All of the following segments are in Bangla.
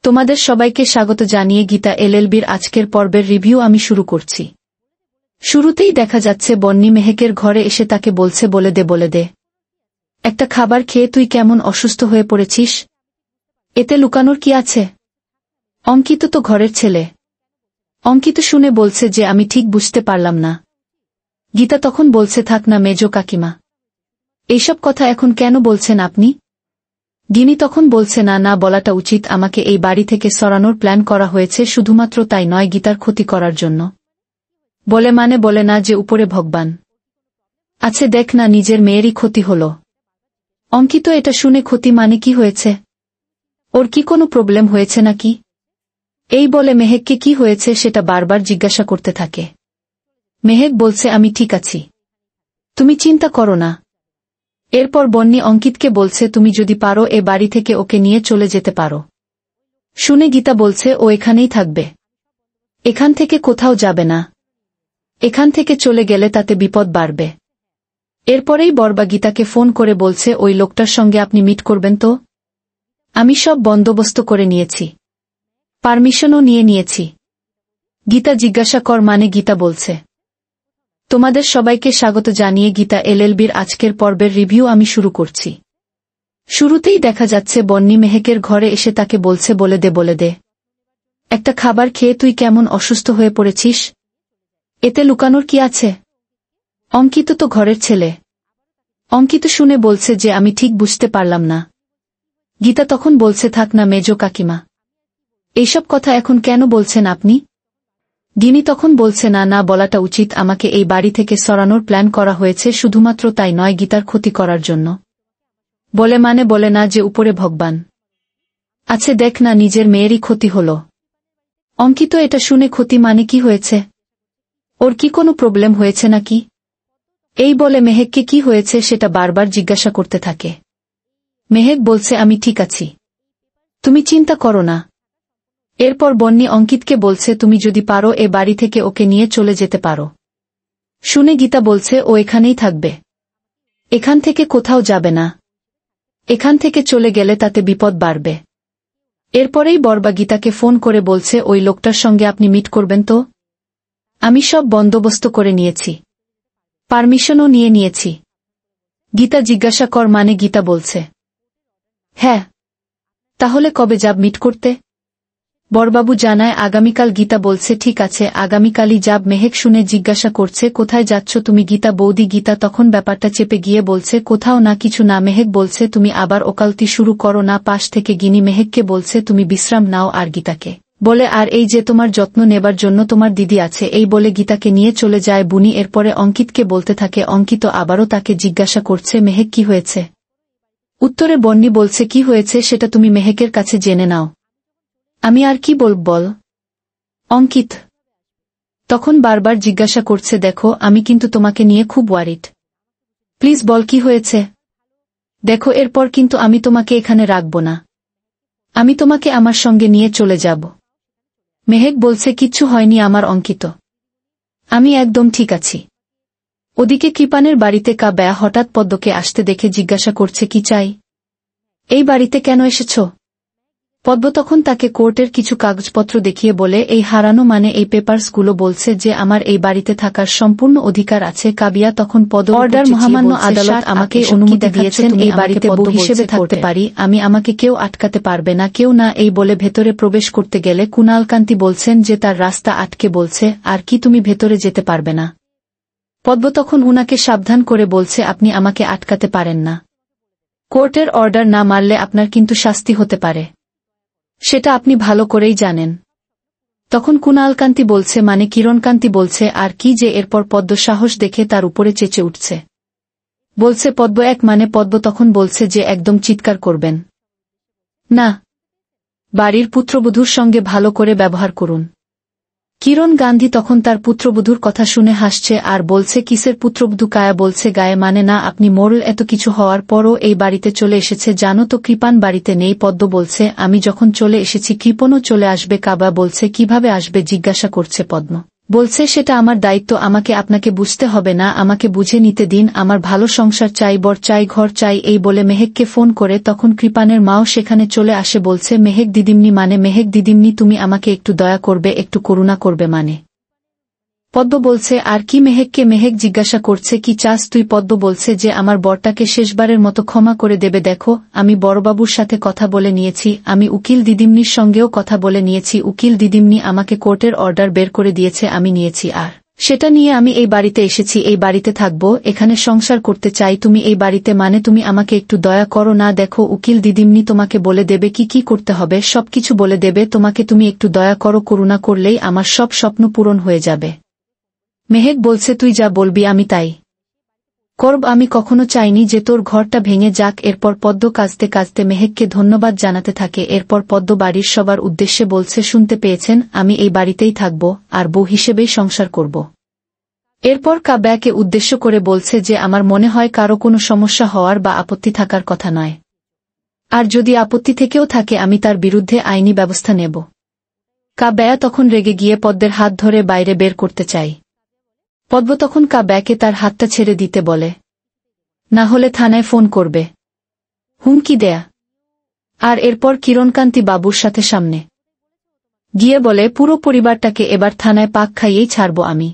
তোমাদের সবাইকে স্বাগত জানিয়ে গীতা এলএলবির আজকের পর্বের রিভিউ আমি শুরু করছি। শুরুতেই দেখা যাচ্ছে বন্নি মেহেকের ঘরে এসে তাকে বলছে বলে দে একটা খাবার খেয়ে তুই কেমন অসুস্থ হয়ে পড়েছিস। এতে লুকানোর কি আছে? অঙ্কিত তো ঘরের ছেলে। অঙ্কিত শুনে বলছে যে আমি ঠিক বুঝতে পারলাম না। গীতা তখন বলছে থাক না মেজো কাকিমা, এইসব কথা এখন কেন বলছেন আপনি? গিনি তখন বলছে না বলাটা উচিত, আমাকে এই বাড়ি থেকে সরানোর প্ল্যান করা হয়েছে, শুধুমাত্র তাই নয় গীতার ক্ষতি করার জন্য। বলে না যে উপরে ভগবান আছে, দেখ না নিজের মেয়েরই ক্ষতি হলো। অঙ্কিত এটা শুনে ক্ষতি মানে কি হয়েছে? ওর কি কোনো প্রবলেম হয়েছে নাকি? এই বলে মেহেককে কি হয়েছে সেটা বারবার জিজ্ঞাসা করতে থাকে। মেহেক বলছে আমি ঠিক আছি, তুমি চিন্তা করো না। এরপর বন্নি অঙ্কিতকে বলছে তুমি যদি পারো এ বাড়ি থেকে ওকে নিয়ে চলে যেতে পারো। শুনে গীতা বলছে ও এখানেই থাকবে, এখান থেকে কোথাও যাবে না। এখান থেকে চলে গেলে তাতে বিপদ বাড়বে। এরপরেই বরবা গীতাকে ফোন করে বলছে ওই লোকটার সঙ্গে আপনি মিট করবেন তো? আমি সব বন্দোবস্ত করে নিয়েছি, পারমিশনও নিয়ে নিয়েছি। গীতা জিজ্ঞাসা কর মানে? গীতা বলছে তোমাদের সবাইকে স্বাগত জানিয়ে গীতা এলএলবির আজকের পর্বের রিভিউ আমি শুরু করছি। শুরুতেই দেখা যাচ্ছে বন্নি মেহেকের ঘরে এসে তাকে বলছে বলে দে একটা খাবার খেয়ে তুই কেমন অসুস্থ হয়ে পড়েছিস। এতে লুকানোর কি আছে? অঙ্কিত তো ঘরের ছেলে। অঙ্কিত শুনে বলছে যে আমি ঠিক বুঝতে পারলাম না। গীতা তখন বলছে থাক না মেজো কাকিমা, এইসব কথা এখন কেন বলছেন আপনি? গিনি তখন বলছে না বলাটা উচিত, আমাকে এই বাড়ি থেকে সরানোর প্ল্যান করা হয়েছে, শুধুমাত্র তাই নয় গীতার ক্ষতি করার জন্য। বলে না যে উপরে ভগবান আছে, দেখ না নিজের মেয়েরই ক্ষতি হলো। অঙ্কিত এটা শুনে ক্ষতি মানে কি হয়েছে? ওর কি কোনো প্রবলেম হয়েছে নাকি? এই বলে মেহেককে কি হয়েছে সেটা বারবার জিজ্ঞাসা করতে থাকে। মেহেক বলছে আমি ঠিক আছি, তুমি চিন্তা করো না। এরপর বন্নি অঙ্কিতকে বলছে তুমি যদি পারো এ বাড়ি থেকে ওকে নিয়ে চলে যেতে পারো। শুনে গীতা বলছে ও এখানেই থাকবে, এখান থেকে কোথাও যাবে না। এখান থেকে চলে গেলে তাতে বিপদ বাড়বে। এরপরেই বরবা গীতাকে ফোন করে বলছে ওই লোকটার সঙ্গে আপনি মিট করবেন তো? আমি সব বন্দোবস্ত করে নিয়েছি, পারমিশনও নিয়ে নিয়েছি। গীতা জিজ্ঞাসা কর মানে? গীতা বলছে হ্যাঁ। তাহলে কবে যাব মিট করতে? বরবাবু জানায় আগামীকাল। গীতা বলছে ঠিক আছে, আগামীকালই যাব। মেহেক শুনে জিজ্ঞাসা করছে কোথায় যাচ্ছ তুমি গীতা বৌদি? গীতা তখন ব্যাপারটা চেপে গিয়ে বলছে কোথাও না, কিছু না। মেহেক বলছে তুমি আবার ওকালতি শুরু করো না। পাশ থেকে গিনি মেহেককে বলছে তুমি বিশ্রাম নাও, আর গীতাকে বলে আর এই যে তোমার যত্ন নেবার জন্য তোমার দিদি আছে। এই বলে গীতাকে নিয়ে চলে যায় বুনি। এরপরে অঙ্কিতকে বলতে থাকে। অঙ্কিত আবারও তাকে জিজ্ঞাসা করছে মেহেক কি হয়েছে? উত্তরে বন্নি বলছে কি হয়েছে সেটা তুমি মেহেকের কাছে জেনে নাও, আমি আর কি বল। অঙ্কিত তখন বারবার জিজ্ঞাসা করছে দেখো আমি কিন্তু তোমাকে নিয়ে খুব ওয়ারিড, প্লিজ বল কি হয়েছে। দেখো এরপর কিন্তু আমি তোমাকে এখানে রাখব না, আমি তোমাকে আমার সঙ্গে নিয়ে চলে যাব। মেহেক বলছে কিচ্ছু হয়নি আমার অঙ্কিত, আমি একদম ঠিক আছি। ওদিকে কৃপানের বাড়িতে কাব্যা হঠাৎ পদ্মকে আসতে দেখে জিজ্ঞাসা করছে কি চাই, এই বাড়িতে কেন এসেছ? পদ্ম তখন তাকে কোর্টের কিছু কাগজপত্র দেখিয়ে বলে এই হারানো মানে এই পেপারসগুলো বলছে যে আমার এই বাড়িতে থাকার সম্পূর্ণ অধিকার আছে। কাবিয়া তখন পদ অর্ডার মহামান্য আদালত আমাকে অনুমতি দিয়েছেন এই বাড়িতে বউ হিসেবে থাকতে পারি আমি, আমাকে কেউ আটকাতে পারবে না, কেউ না। এই বলে ভেতরে প্রবেশ করতে গেলে কুণালকান্তি বলছেন যে তার রাস্তা আটকে। বলছে আর কি তুমি ভেতরে যেতে পারবে না? পদ্ম তখন উনাকে সাবধান করে বলছে আপনি আমাকে আটকাতে পারেন না, কোর্টের অর্ডার না মানলে আপনার কিন্তু শাস্তি হতে পারে, সেটা আপনি ভালো করেই জানেন। তখন কুণালকান্তি বলছে মানে? কিরণকান্তি বলছে আর কি যে। এরপর পদ্ম সাহস দেখে তার উপরে চেঁচে উঠছে, বলছে পদ্ম এক মানে? পদ্ম তখন বলছে যে একদম চিৎকার করবেন না, বাড়ির পুত্রবধূর সঙ্গে ভালো করে ব্যবহার করুন। কিরণ গান্ধী তখন তার পুত্রবধূর কথা শুনে হাসছে আর বলছে কিসের পুত্রবধূ? কায়া বলছে গায়ে মানে না, আপনি মোড়ল এত কিছু হওয়ার পরও এই বাড়িতে চলে এসেছে, জানো তো কৃপান বাড়িতে নেই। পদ্ম বলছে আমি যখন চলে এসেছি কৃপনও চলে আসবে। কাবা বলছে কিভাবে আসবে জিজ্ঞাসা করছে পদ্ম। বলছে সেটা আমার দায়িত্ব, আমাকে আপনাকে বুঝতে হবে না, আমাকে বুঝে নিতে দিন, আমার ভালো সংসার চাই, বর চাই, ঘর চাই। এই বলে মেহেককে ফোন করে তখন কৃপানের মাও সেখানে চলে আসে। বলছে মেহেক দিদিমনি, মানে মেহেক দিদিমনি তুমি আমাকে একটু দয়া করবে, একটু করুণা করবে মানে। পদ্ম বলছে আর কি মেহেককে? মেহেক জিজ্ঞাসা করছে কি চাস তুই? পদ্ম বলছে যে আমার বরটাকে শেষবারের মতো ক্ষমা করে দেবে। দেখো আমি বড়বাবুর সাথে কথা বলে নিয়েছি, আমি উকিল দিদিমনির সঙ্গেও কথা বলে নিয়েছি, উকিল দিদিমনি আমাকে কোর্টের অর্ডার বের করে দিয়েছে, আমি নিয়েছি, আর সেটা নিয়ে আমি এই বাড়িতে এসেছি, এই বাড়িতে থাকবো, এখানে সংসার করতে চাই। তুমি এই বাড়িতে মানে তুমি আমাকে একটু দয়া করো না? দেখো উকিল দিদিমনি তোমাকে বলে দেবে কি কি করতে হবে, সবকিছু বলে দেবে তোমাকে, তুমি একটু দয়া করো, করুণা করলেই আমার সব স্বপ্ন পূরণ হয়ে যাবে। মেহেক বলছে তুই যা বলবি আমি তাই করব, আমি কখনো চাইনি যে তোর ঘরটা ভেঙে যাক। এরপর পদ্ম কাঁদতে কাঁদতে মেহেককে ধন্যবাদ জানাতে থাকে। এরপর পদ্ম বাড়ির সবার উদ্দেশ্যে বলছে শুনতে পেয়েছেন, আমি এই বাড়িতেই থাকব আর বউ হিসেবেই সংসার করব। এরপর কাব্যাকে উদ্দেশ্য করে বলছে যে আমার মনে হয় কারো কোনো সমস্যা হওয়ার বা আপত্তি থাকার কথা নয়, আর যদি আপত্তি থেকেও থাকে আমি তার বিরুদ্ধে আইনি ব্যবস্থা নেব। কাব্যা তখন রেগে গিয়ে পদ্মের হাত ধরে বাইরে বের করতে চায়। পদ্ম তখন কাব্যাকে তার হাতটা ছেড়ে দিতে বলে, না হলে থানায় ফোন করবে, হুমকি দেয়া। আর এরপর কিরণকান্তি বাবুর সাথে সামনে গিয়ে বলে পুরো পরিবারটাকে এবার থানায় পাক খাইয়েই ছাড়ব আমি।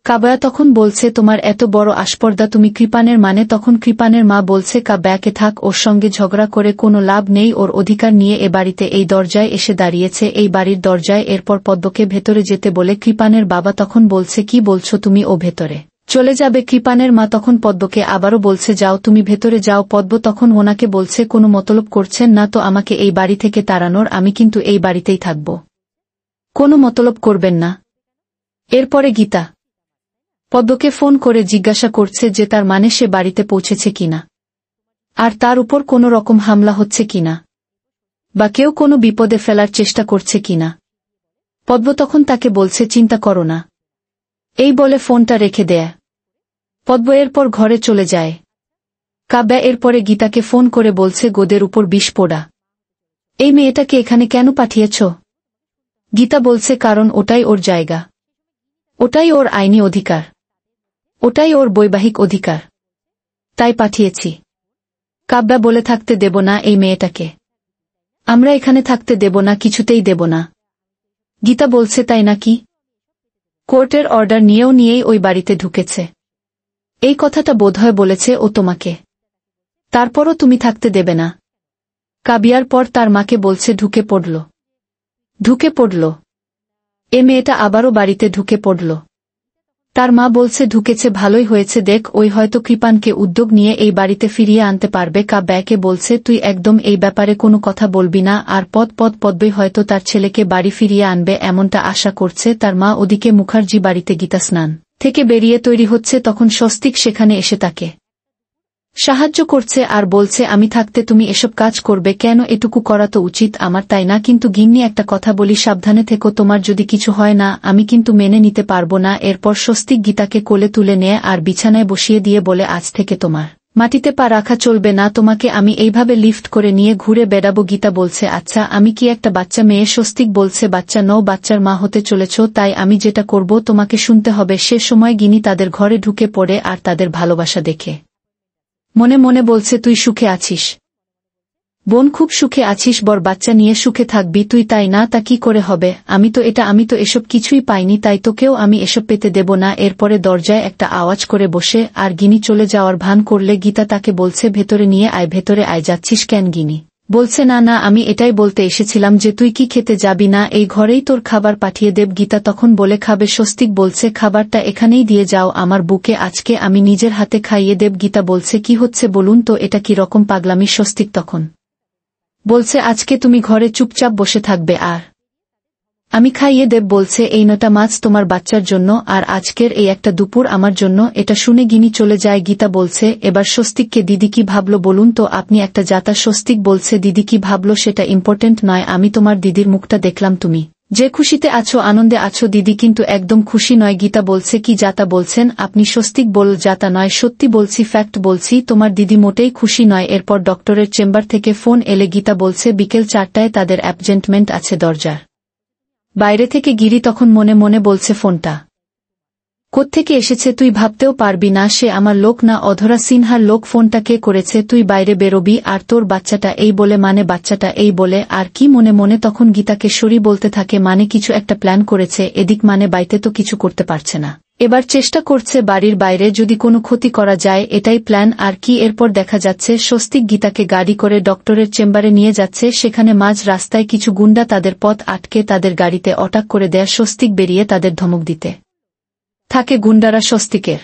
কাব্যা তখন বলছে তোমার এত বড় আস্পর্ধা, তুমি কৃপানের মানে? তখন কৃপানের মা বলছে কাব্যাকে থাক, ওর সঙ্গে ঝগড়া করে কোনো লাভ নেই, ওর অধিকার নিয়ে এ বাড়িতে এই দরজায় এসে দাঁড়িয়েছে, এই বাড়ির দরজায়। এরপর পদ্মকে ভেতরে যেতে বলে কৃপানের বাবা তখন বলছে কি বলছো তুমি, ও ভেতরে চলে যাবে। কৃপানের মা তখন পদ্মকে আবারও বলছে যাও তুমি ভেতরে যাও। পদ্ম তখন ওনাকে বলছে কোনো মতলব করছেন না তো আমাকে এই বাড়ি থেকে তাড়ানোর? আমি কিন্তু এই বাড়িতেই থাকব, কোনো মতলব করবেন না। এরপরে গীতা পদ্মকে ফোন করে জিজ্ঞাসা করছে যে তার মানে সে বাড়িতে পৌঁছেছে কিনা, আর তার উপর কোনো রকম হামলা হচ্ছে কিনা, বা কেউ কোনো বিপদে ফেলার চেষ্টা করছে কিনা। পদ্ম তখন তাকে বলছে চিন্তা করো না, এই বলে ফোনটা রেখে দেয়। পদ্ম এরপর ঘরে চলে যায়। কাব্যা এরপরে গীতাকে ফোন করে বলছে গোদের উপর বিষ পোড়া, এই মেয়েটাকে এখানে কেন পাঠিয়েছ? গীতা বলছে কারণ ওটাই ওর জায়গা, ওটাই ওর আইনি অধিকার, ওটাই ওর বৈবাহিক অধিকার, তাই পাঠিয়েছি। কাব্যা বলে থাকতে দেব না এই মেয়েটাকে, আমরা এখানে থাকতে দেব না, কিছুতেই দেব না। গীতা বলছে তাই নাকি? কোর্টের অর্ডার নিয়েই ওই বাড়িতে ঢুকেছে, এই কথাটা বোধহয় বলেছে ও তোমাকে, তারপরও তুমি থাকতে দেবে না। কাবিয়ার পর তার মাকে বলছে ঢুকে পড়ল, এ মেয়েটা আবারও বাড়িতে ঢুকে পড়ল। তার মা বলছে ঢুকেছে ভালোই হয়েছে, দেখ ওই হয়তো কৃপানকে উদ্যোগ নিয়ে এই বাড়িতে ফিরিয়ে আনতে পারবে। কাব্যাকে বলছে তুই একদম এই ব্যাপারে কোনো কথা বলবি না, আর পদ্মই হয়তো তার ছেলেকে বাড়ি ফিরিয়ে আনবে এমনটা আশা করছে তার মা। ওদিকে মুখার্জি বাড়িতে গীতা স্নান থেকে বেরিয়ে তৈরি হচ্ছে, তখন স্বস্তিক সেখানে এসে তাকে সাহায্য করছে আর বলছে আমি থাকতে তুমি এসব কাজ করবে কেন? এটুকু করা তো উচিত আমার, তাই না? কিন্তু গিন্নি একটা কথা বলি, সাবধানে থেকো, তোমার যদি কিছু হয় না আমি কিন্তু মেনে নিতে পারবো না। এরপর স্বস্তিক গীতাকে কোলে তুলে নেয় আর বিছানায় বসিয়ে দিয়ে বলে আজ থেকে তোমার মাটিতে পা রাখা চলবে না, তোমাকে আমি এইভাবে লিফট করে নিয়ে ঘুরে বেড়াবো। গীতা বলছে আচ্ছা আমি কি একটা বাচ্চা মেয়ে? স্বস্তিক বলছে বাচ্চা নও, বাচ্চার মা হতে চলেছ, তাই আমি যেটা করব তোমাকে শুনতে হবে। সে সময় গিনি তাদের ঘরে ঢুকে পড়ে আর তাদের ভালোবাসা দেখে মনে মনে বলছে তুই সুখে আছিস বোন, খুব সুখে আছিস, বর বাচ্চা নিয়ে সুখে থাকবি তুই, তাই না? তা কি করে হবে? আমি তো এসব কিছুই পাইনি, তাই তোকেও আমি এসব পেতে দেব না। এরপরে দরজায় একটা আওয়াজ করে বসে আর গিনি চলে যাওয়ার ভান করলে গীতা তাকে বলছে ভেতরে নিয়ে আয়, ভেতরে আয়। যাচ্ছিস কেন? গিনি বলছে না না, আমি এটাই বলতে এসেছিলাম যে তুই কি খেতে যাবি না? এই ঘরেই তোর খাবার পাঠিয়ে দেব। গীতা তখন বলে খাবে? স্বস্তিক বলছে খাবারটা এখানেই দিয়ে যাও আমার বুকে, আজকে আমি নিজের হাতে খাইয়ে দেব। গীতা বলছে কি হচ্ছে বলুন তো, এটা কি রকম পাগলামি? স্বস্তিক তখন বলছে আজকে তুমি ঘরে চুপচাপ বসে থাকবে আর আমি খাইয়ে দেব। বলছে এই 9টা মাছ তোমার বাচ্চার জন্য আর আজকের এই একটা দুপুর আমার জন্য। এটা শুনে গিনি চলে যায়। গীতা বলছে এবার স্বস্তিককে দিদি কি ভাবলো বলুন তো, আপনি একটা জাতা। স্বস্তিক বলছে দিদি কি ভাবলো সেটা ইম্পর্টেন্ট নয়, আমি তোমার দিদির মুখটা দেখলাম, তুমি যে খুশিতে আছো, আনন্দে আছো, দিদি কিন্তু একদম খুশি নয়। গীতা বলছে কি জাতা বলছেন আপনি? স্বস্তিক বল জাতা নয়, সত্যি বলছি, ফ্যাক্ট বলছি, তোমার দিদি মোটেই খুশি নয়। এরপর ডক্টরের চেম্বার থেকে ফোন এলে গীতা বলছে বিকেল 4টায় তাদের অ্যাপয়েন্টমেন্ট আছে। দরজার বাইরে থেকে গিরি তখন মনে মনে বলছে ফোনটা কোত্থেকে এসেছে তুই ভাবতেও পারবি না সে আমার লোক না অধরা সিনহার লোক ফোনটা কে করেছে তুই বাইরে বেরোবি আর তোর বাচ্চাটা এই বলে মানে বাচ্চাটা এই বলে আর কি মনে মনে তখন গীতাকে সরি বলতে থাকে মানে কিছু একটা প্ল্যান করেছে এদিক মানে বাইতে তো কিছু করতে পারছে না এবার চেষ্টা করছে বাড়ির বাইরে যদি কোনো ক্ষতি করা যায় এটাই প্ল্যান আর কি এরপর দেখা যাচ্ছে স্বস্তিক গীতাকে গাড়ি করে ডক্টরের চেম্বারে নিয়ে যাচ্ছে সেখানে মাঝ রাস্তায় কিছু গুন্ডা তাদের পথ আটকে তাদের গাড়িতে অটাক করে দেয়া স্বস্তিক বেরিয়ে তাদের ধমক দিতে থাকে গুন্ডারা স্বস্তিকের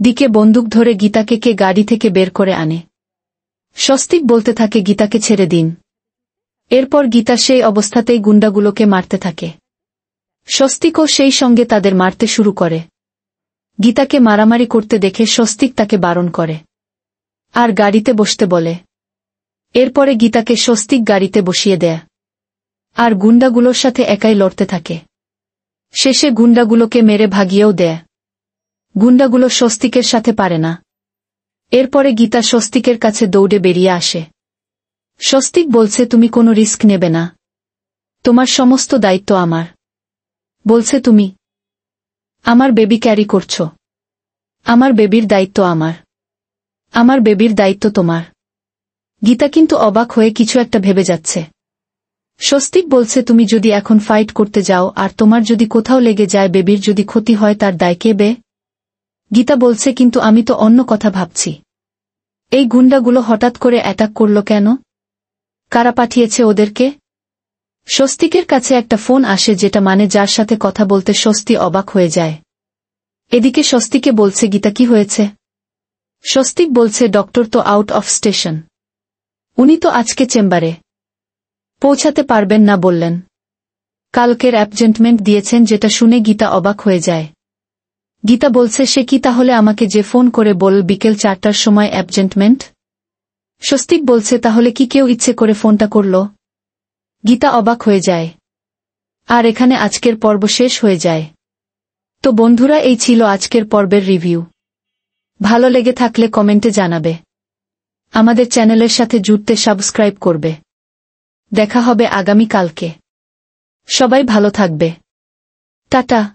দিকে বন্দুক ধরে গীতাকে কে গাড়ি থেকে বের করে আনে স্বস্তিক বলতে থাকে গীতাকে ছেড়ে দিন এরপর গীতা সেই অবস্থাতেই গুন্ডাগুলোকে মারতে থাকে স্বস্তিকও সেই সঙ্গে তাদের মারতে শুরু করে গীতাকে মারামারি করতে দেখে স্বস্তিক তাকে বারণ করে আর গাড়িতে বসতে বলে এরপরে গীতাকে স্বস্তিক গাড়িতে বসিয়ে দেয় আর গুন্ডাগুলোর সাথে একাই লড়তে থাকে শেষে গুন্ডাগুলোকে মেরে ভাগিয়েও দেয় গুন্ডাগুলো স্বস্তিকের সাথে পারে না এরপরে গীতা স্বস্তিকের কাছে দৌড়ে বেরিয়ে আসে স্বস্তিক বলছে তুমি কোনো রিস্ক নেবে না তোমার সমস্ত দায়িত্ব আমার বলছে তুমি আমার বেবি ক্যারি করছো আমার বেবির দায়িত্ব আমার বেবির দায়িত্ব তোমার গীতা কিন্তু অবাক হয়ে কিছু একটা ভেবে যাচ্ছে স্বস্তিক বলছে তুমি যদি এখন ফাইট করতে যাও আর তোমার যদি কোথাও লেগে যায় বেবির যদি ক্ষতি হয় তার দায় কে বে গীতা বলছে কিন্তু আমি তো অন্য কথা ভাবছি এই গুন্ডাগুলো হঠাৎ করে অ্যাটাক করল কেন কারা পাঠিয়েছে ওদেরকে স্বস্তিকের কাছে একটা ফোন আসে যেটা মানে যার সাথে কথা বলতে স্বস্তি অবাক হয়ে যায় এদিকে স্বস্তিকে বলছে গীতা কি হয়েছে স্বস্তিক বলছে ডক্টর তো আউট অফ স্টেশন উনি তো আজকে চেম্বারে পৌঁছাতে পারবেন না বললেন কালকের অ্যাপয়েন্টমেন্ট দিয়েছেন যেটা শুনে গীতা অবাক হয়ে যায় গীতা বলছে সে কি তাহলে আমাকে যে ফোন করে বল বিকেল 4টার সময় অ্যাপয়েন্টমেন্ট স্বস্তিক বলছে তাহলে কি কেউ ইচ্ছে করে ফোনটা করল গীতা অবাক হয়ে যায় আর এখানে আজকের পর্ব শেষ হয়ে যায় তো বন্ধুরা এই ছিল আজকের পর্বের রিভিউ ভালো লেগে থাকলে কমেন্টে জানাবে আমাদের চ্যানেলের সাথে জুড়তে সাবস্ক্রাইব করবে দেখা হবে আগামী কালকে সবাই ভালো থাকবে টাটা।